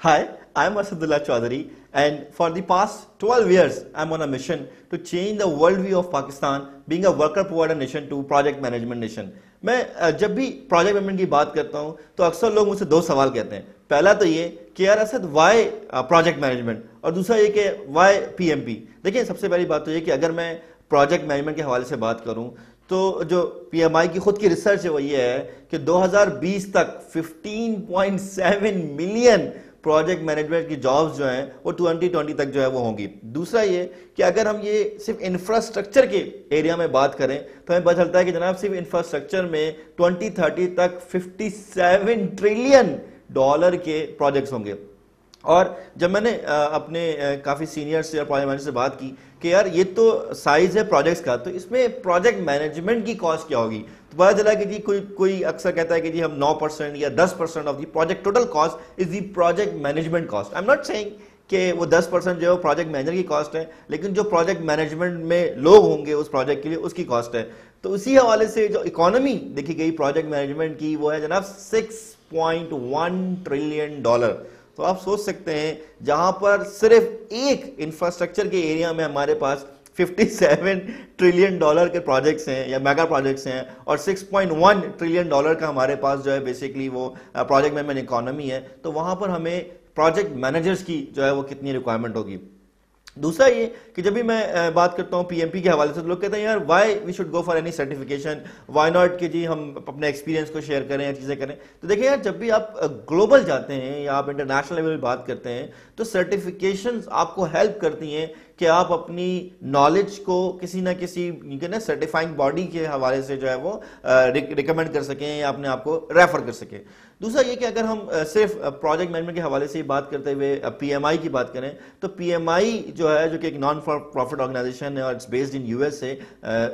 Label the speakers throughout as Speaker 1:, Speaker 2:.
Speaker 1: Hi, I'm Asadullah Chaudhary, and for the past 12 years, I'm on a mission to change the worldview of Pakistan, being a worker provider nation to project management nation. मैं जब भी project management की बात करता हूं तो अक्सर लोग मुझसे दो सवाल कहते हैं। पहला तो ये कि यार असद वाई प्रोजेक्ट मैनेजमेंट, और दूसरा ये कि वाई पीएमपी। देखिए, सबसे पहली बात तो ये कि अगर मैं प्रोजेक्ट मैनेजमेंट के हवाले से बात करूं तो जो पीएमआई की खुद की रिसर्च है वो ये है कि 2020 तक 15.7 मिलियन प्रोजेक्ट मैनेजमेंट की जॉब्स जो हैं वो 2020 तक जो है वो होंगी। दूसरा ये कि अगर हम ये सिर्फ इंफ्रास्ट्रक्चर के एरिया में बात करें तो हमें पता चलता है कि जनाब सिर्फ इंफ्रास्ट्रक्चर में 2030 तक 57 ट्रिलियन डॉलर के प्रोजेक्ट्स होंगे। और जब मैंने अपने काफ़ी सीनियर से और प्रोजेक्ट मैनेजर से बात की कि यार ये तो साइज है प्रोजेक्ट्स का, तो इसमें प्रोजेक्ट मैनेजमेंट की कॉस्ट क्या होगी, तो पता चला कि जी कोई अक्सर कहता है कि जी हम 9% या 10% of the project total cost is the project management cost. I am not saying कि वो 10% जो है वो प्रोजेक्ट मैनेजर की कॉस्ट है, लेकिन जो प्रोजेक्ट मैनेजमेंट में लोग होंगे उस प्रोजेक्ट के लिए उसकी कॉस्ट है। तो उसी हवाले से जो इकोनॉमी देखी गई प्रोजेक्ट मैनेजमेंट की वो है जनाब 6.1 ट्रिलियन डॉलर। तो आप सोच सकते हैं जहां पर सिर्फ एक इंफ्रास्ट्रक्चर के एरिया में हमारे पास 57 ट्रिलियन डॉलर के प्रोजेक्ट्स हैं या मेगा प्रोजेक्ट्स हैं, और 6.1 ट्रिलियन डॉलर का हमारे पास जो है बेसिकली वो प्रोजेक्ट मैनेजमेंट इकोनॉमी है। तो वहां पर हमें प्रोजेक्ट मैनेजर्स की जो है वो कितनी रिक्वायरमेंट होगी। दूसरा ये कि जब भी मैं बात करता हूँ पीएमपी के हवाले से तो लोग कहते हैं यार why we should go for any certification, why not कि जी हम अपने एक्सपीरियंस को शेयर करें या चीज़ें करें। तो देखिए यार, जब भी आप ग्लोबल जाते हैं या आप इंटरनेशनल लेवल पर बात करते हैं तो सर्टिफिकेशंस आपको हेल्प करती हैं कि आप अपनी नॉलेज को किसी ना किसी सर्टिफाइंग बॉडी के हवाले से जो है वो रिकमेंड कर सकें या अपने आप को रेफर कर सकें। दूसरा ये कि अगर हम सिर्फ प्रोजेक्ट मैनेजमेंट के हवाले से ही बात करते हुए पीएमआई की बात करें तो पीएमआई जो है जो कि एक नॉन फॉर प्रॉफिट ऑर्गेनाइजेशन है और इट्स बेस्ड इन यूएसए,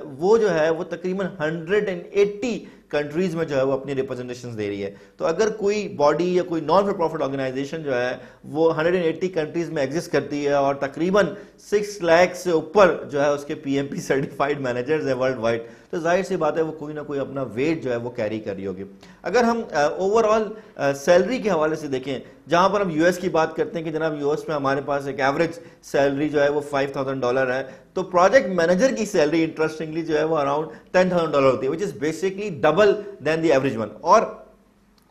Speaker 1: वो जो है वो तकरीबन 180 कंट्रीज में जो है वो अपनी रिप्रेजेंटेशन दे रही है। तो अगर कोई बॉडी या कोई नॉन फॉर प्रॉफिट ऑर्गेनाइजेशन जो है वो 180 कंट्रीज में एग्जिस्ट करती है और तकरीबन 6 लाख से ऊपर जो है उसके पीएमपी सर्टिफाइड मैनेजर्स है वर्ल्ड वाइड, तो जाहिर सी बात है वो कोई ना कोई अपना वेट जो है वो कैरी कर रही होगी। अगर हम ओवरऑल सैलरी के हवाले से देखें, जहां पर हम यूएस की बात करते हैं कि जनाब यूएस में हमारे पास एक एवरेज सैलरी जो है वो $5,000 है, तो प्रोजेक्ट मैनेजर की सैलरी इंटरेस्टिंगली जो है वो अराउंड $10,000 होती है, which is basically double than the average one. और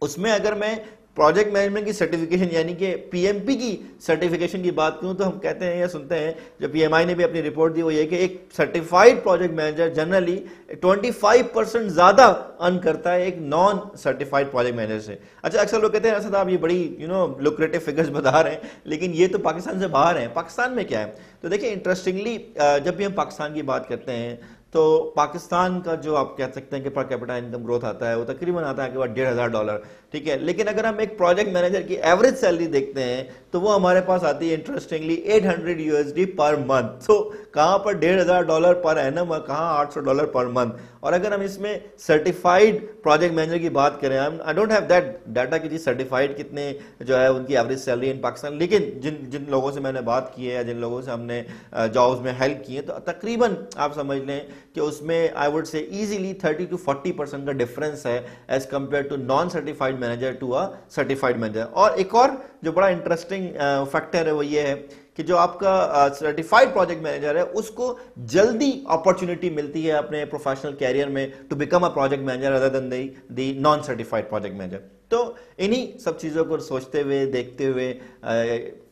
Speaker 1: उसमें अगर मैं प्रोजेक्ट मैनेजमेंट की सर्टिफिकेशन यानी कि पीएमपी की सर्टिफिकेशन की बात करूं तो हम कहते हैं या सुनते हैं, जो पीएमआई ने भी अपनी रिपोर्ट दी वो ये कि एक सर्टिफाइड प्रोजेक्ट मैनेजर जनरली 25% ज्यादा अर्न करता है एक नॉन सर्टिफाइड प्रोजेक्ट मैनेजर से। अच्छा, अक्सर लोग कहते हैं ऐसा आप ये बड़ी लुक्रेटिव फिगर्स बता रहे हैं, लेकिन ये तो पाकिस्तान से बाहर है। पाकिस्तान में क्या है, तो देखिए इंटरेस्टिंगली जब भी हम पाकिस्तान की बात करते हैं तो पाकिस्तान का जो आप कह सकते हैं कि पर कैपिटा इनकम ग्रोथ आता है वो तकरीबन आता है कि $1,500, ठीक है। लेकिन अगर हम एक प्रोजेक्ट मैनेजर की एवरेज सैलरी देखते हैं तो वो हमारे पास आती है इंटरेस्टिंगली $800 पर मंथ। तो कहां पर $1,500 पर एनम और कहां $800 पर मंथ। और अगर हम इसमें सर्टिफाइड प्रोजेक्ट मैनेजर की बात करें, I don't have that data कि जी सर्टिफाइड कितने जो है उनकी एवरेज सैलरी इन पाकिस्तान, लेकिन जिन लोगों से मैंने बात की है या जिन लोगों से हमने जॉब्स में हेल्प की है तो तकरीबन आप समझ लें कि उसमें I would say easily 30 to 40% का डिफरेंस है as compare to non certified manager to a certified manager. और एक और जो बड़ा इंटरेस्टिंग फैक्टर है वो ये है कि जो आपका सर्टिफाइड प्रोजेक्ट मैनेजर है उसको जल्दी अपॉर्चुनिटी मिलती है अपने प्रोफेशनल कैरियर में to become a project manager other than the non certified project manager. तो इन्हीं सब चीज़ों को सोचते हुए देखते हुए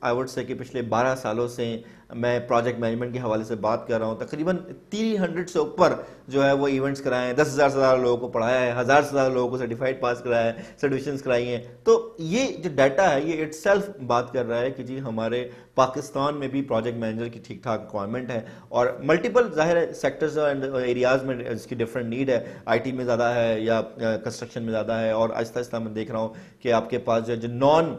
Speaker 1: आई वुड से कि पिछले 12 सालों से मैं प्रोजेक्ट मैनेजमेंट के हवाले से बात कर रहा हूँ। तकरीबन 300 से ऊपर जो है वो इवेंट्स कराए हैं, 10,000 से ज़्यादा लोगों को पढ़ाया है, 1,000 से ज़्यादा लोगों को सर्टिफाइड पास कराया है, सर्टिफिकेशंस कराई हैं। तो ये जो डाटा है ये इटसेल्फ बात कर रहा है कि जी हमारे पाकिस्तान में भी प्रोजेक्ट मैनेजर की ठीक ठाक रिक्वायरमेंट है, और मल्टीपल जाहिर सेक्टर्स एंड एरियाज में इसकी डिफरेंट नीड है। आईटी में ज़्यादा है या कंस्ट्रक्शन में ज़्यादा है, और आहिस्ता आहिस्ता मैं देख रहा हूँ कि आपके पास जो नॉन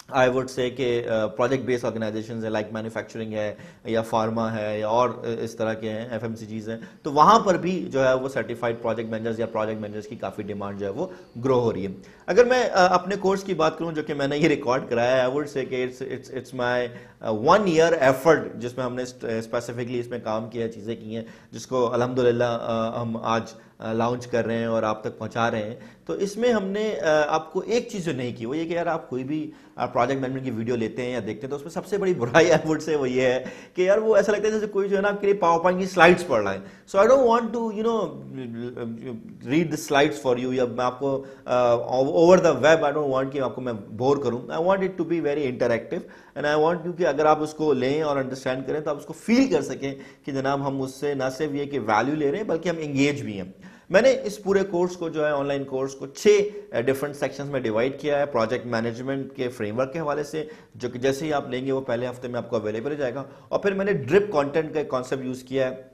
Speaker 1: आई वुड से कि प्रोजेक्ट बेस्ड ऑर्गेनाइजेशंस है लाइक मैन्युफैक्चरिंग है या फार्मा है या और इस तरह के हैं एफएमसीजीज हैं, तो वहाँ पर भी जो है वो सर्टिफाइड प्रोजेक्ट मैनेजर्स या प्रोजेक्ट मैनेजर्स की काफ़ी डिमांड जो है वो ग्रो हो रही है। अगर मैं अपने कोर्स की बात करूँ जो कि मैंने ये रिकॉर्ड कराया है, आई वुड से कि इट्स माय 1 ईयर एफर्ट जिसमें हमने स्पेसिफिकली इसमें काम किया, चीज़ें की हैं जिसको अल्हम्दुलिल्लाह हम आज लॉन्च कर रहे हैं और आप तक पहुंचा रहे हैं। तो इसमें हमने आपको एक चीज़ जो नहीं की वो ये कि यार आप कोई भी प्रोजेक्ट मैनेजमेंट की वीडियो लेते हैं या देखते हैं तो उसमें सबसे बड़ी बुराई आई वुड से वो ये है कि यार वो ऐसा लगता है जैसे कोई जो है ना आपके लिए पावर पॉइंट की स्लाइड्स पढ़ रहा है। So I don't want to read the slides for you, या मैं आपको over the web I don't want कि आपको मैं बोर करूं। I want it to be very interactive and I want you कि अगर आप उसको लें और अंडरस्टैंड करें तो आप उसको फील कर सकें कि जनाब हम उससे ना सिर्फ ये कि वैल्यू ले रहे हैं बल्कि हम एंगेज भी हैं। मैंने इस पूरे कोर्स को जो है ऑनलाइन कोर्स को 6 डिफरेंट सेक्शंस में डिवाइड किया है प्रोजेक्ट मैनेजमेंट के फ्रेमवर्क के हवाले से, जो कि जैसे ही आप लेंगे वो पहले हफ्ते में आपको अवेलेबल हो जाएगा। और फिर मैंने ड्रिप कंटेंट का कॉन्सेप्ट यूज किया है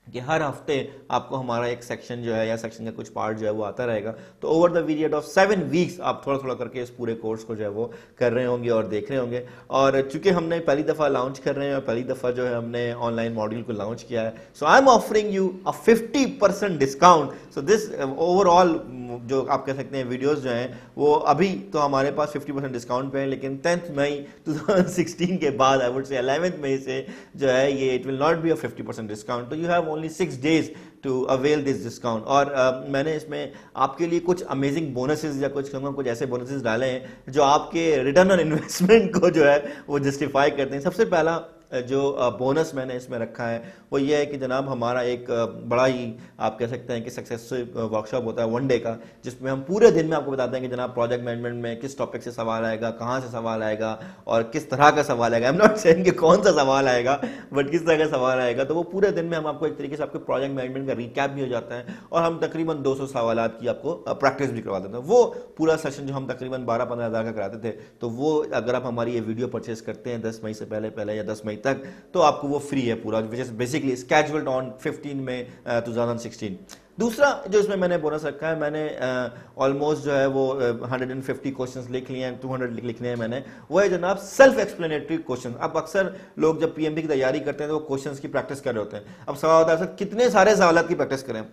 Speaker 1: कि हर हफ्ते आपको हमारा एक सेक्शन जो है या सेक्शन का कुछ पार्ट जो है वो आता रहेगा। तो over the period of 7 weeks आप थोड़ा थोड़ा करके इस पूरे कोर्स को जो है वो कर रहे होंगे और देख रहे होंगे। और चूंकि हमने पहली दफ़ा लॉन्च कर रहे हैं और पहली दफ़ा जो है हमने ऑनलाइन मॉड्यूल को लॉन्च किया है, so I am offering you a 50% discount. So this overall जो आप कह सकते हैं वीडियोस जो हैं वो अभी तो हमारे पास 50% डिस्काउंट पे है, लेकिन 10th मई 2016 के बाद आई वुड से 11th मई से जो है ये it will not be a 50% discount. तो you have only 6 days to avail this discount. और मैंने इसमें आपके लिए कुछ अमेजिंग बोनसेस या कुछ ऐसे बोनसेस डाले हैं जो आपके रिटर्न ऑन इन्वेस्टमेंट को जो है वो जस्टिफाई करते हैं। सबसे पहला जो बोनस मैंने इसमें रखा है वो ये है कि जनाब हमारा एक बड़ा ही आप कह सकते हैं कि सक्सेसफुल वर्कशॉप होता है 1 डे का, जिसमें हम पूरे दिन में आपको बताते हैं कि जनाब प्रोजेक्ट मैनेजमेंट में किस टॉपिक से सवाल आएगा, कहाँ से सवाल आएगा और किस तरह का सवाल आएगा। आई एम नॉट सेइंग कि कौन सा सवाल आएगा बट किस तरह का सवाल आएगा। तो वो पूरे दिन में हम आपको एक तरीके से आपके प्रोजेक्ट मैनेजमेंट का रिकैप भी हो जाता है और हम तकरीबन 200 सवालात की आपको प्रैक्टिस भी करवा देते हैं। वो पूरा सेशन जो हम तकरीबन 12-15 हज़ार का कराते थे, तो वो अगर आप हमारी ये वीडियो परचेज करते हैं 10 मई से पहले या 10 मई तक, तो आपको वो फ्री है पूरा, विच इज बेसिकली स्केड्यूल्ड ऑन 15 मई 2016। दूसरा जो इसमें मैंने बोनस रखा है, मैंने ऑलमोस्ट जो है वो 150 क्वेश्चंस लिख लिए हैं, 200 लिखने हैं मैंने, वो है जनाब सेल्फ एक्सप्लेनेटरी क्वेश्चन। अब अक्सर लोग जब पीएमपी की तैयारी करते हैं तो वो क्वेश्चंस की प्रैक्टिस कर रहे होते हैं। अब सवाल होता है सर कितने सारे सवाल की प्रैक्टिस करें,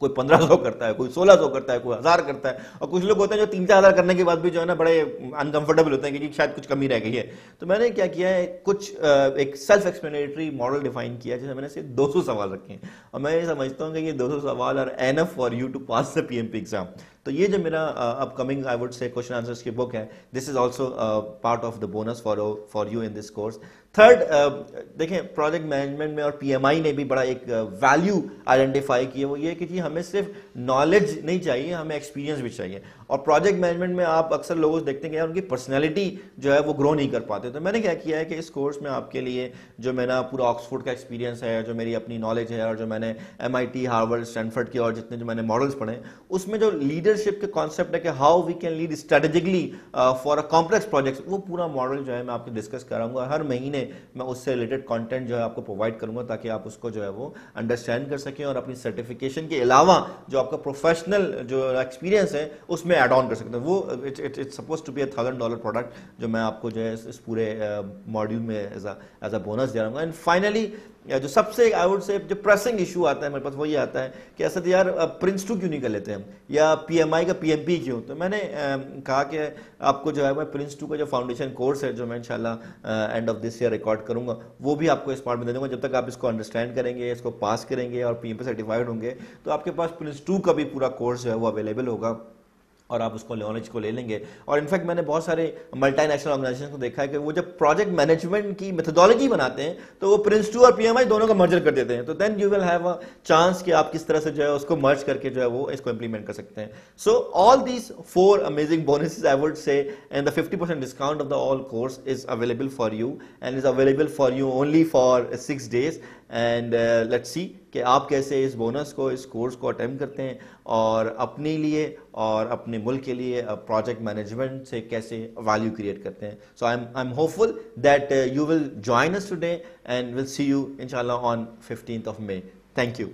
Speaker 1: कोई 1500 करता है, कोई 1600 करता है, कोई 1000 करता है, और कुछ लोग होते हैं जो 3-4 हज़ार करने के बाद भी जो है ना बड़े अनकंफर्टेबल होते हैं कि शायद कुछ कमी रह गई है। तो मैंने क्या किया है, कुछ एक सेल्फ एक्सप्लेनेटरी मॉडल डिफाइन किया है जिसमें मैंने सिर्फ 200 सवाल रखे हैं और मैं ये समझता हूँ कि ये 200 सवाल are enough for you to pass the PMP exam. तो ये जो मेरा upcoming I would say question answers की बुक है, this is also part of the bonus for you in this course. Third, देखें प्रोजेक्ट मैनेजमेंट में और PMI ने भी बड़ा एक वैल्यू आइडेंटिफाई की है, वो ये कि जी हमें सिर्फ नॉलेज नहीं चाहिए, हमें एक्सपीरियंस भी चाहिए। और प्रोजेक्ट मैनेजमेंट में आप अक्सर लोगों से देखते हैं कि यार उनकी पर्सनैलिटी जो है वो ग्रो नहीं कर पाते। तो मैंने क्या किया है कि इस कोर्स में आपके लिए जो मेरा पूरा ऑक्सफोर्ड का एक्सपीरियंस है, जो मेरी अपनी नॉलेज है और जो मैंने MIT, हार्वर्ड, स्टैनफोर्ड की और जितने जो मैंने मॉडल्स पढ़े, उसमें जो लीडरशिप के कॉन्सेप्ट है कि how we can lead strategically for a complex project, वो पूरा मॉडल जो है मैं आपको डिस्कस कराऊंगा। हर महीने मैं उससे रिलेटेड कंटेंट जो है आपको प्रोवाइड करूंगा ताकि आप उसको जो है वो अंडरस्टैंड कर सकें और अपनी सर्टिफिकेशन के अलावा जो आपका प्रोफेशनल जो एक्सपीरियंस है उसमें ऐड ऑन कर सकते हैं। वो it's suppose to be $1000 product जो मैं आपको जो है इस पूरे मॉड्यूल में एज अ बोनस दे रहा हूँ। एंड फाइनली जो सबसे आई वुड से जो प्रेसिंग इशू आता है मेरे पास वो ये आता है कि ऐसा तो यार Prince 2 क्यों नहीं कर लेते हम, या PMI का PMP क्यों। तो मैंने कहा कि आपको जो है मैं Prince 2 का जो फाउंडेशन कोर्स है जो मैं इंशाल्लाह end of this year record करूंगा, वो भी आपको इस पार्ट में दे दूंगा। जब तक आप इसको अंडरस्टैंड करेंगे, इसको पास करेंगे और PMP सर्टिफाइड होंगे, तो आपके पास Prince 2 का भी पूरा कोर्स जो है वो अवेलेबल होगा और आप उसको नॉलेज को ले लेंगे। और इनफैक्ट मैंने बहुत सारे मल्टीनेशनल ऑर्गेनाइजेशन को देखा है कि वो जब प्रोजेक्ट मैनेजमेंट की मेथोडोलॉजी बनाते हैं तो वो Prince 2 और PMI दोनों का मर्जर कर देते हैं। तो then you will have a chance कि आप किस तरह से जो है उसको मर्ज करके जो है वो इसको इंप्लीमेंट कर सकते हैं। So all these 4 amazing bonuses I would से and the 50% discount of the all course is available for you and is available for you only for 6 days। And let's see कि आप कैसे इस बोनस को, इस कोर्स को attempt करते हैं और अपने लिए और अपने मुल्क के लिए प्रोजेक्ट मैनेजमेंट से कैसे वैल्यू क्रिएट करते हैं। So I am hopeful that you will join us today and will see you इंशाल्लाह on 15th of May। Thank you.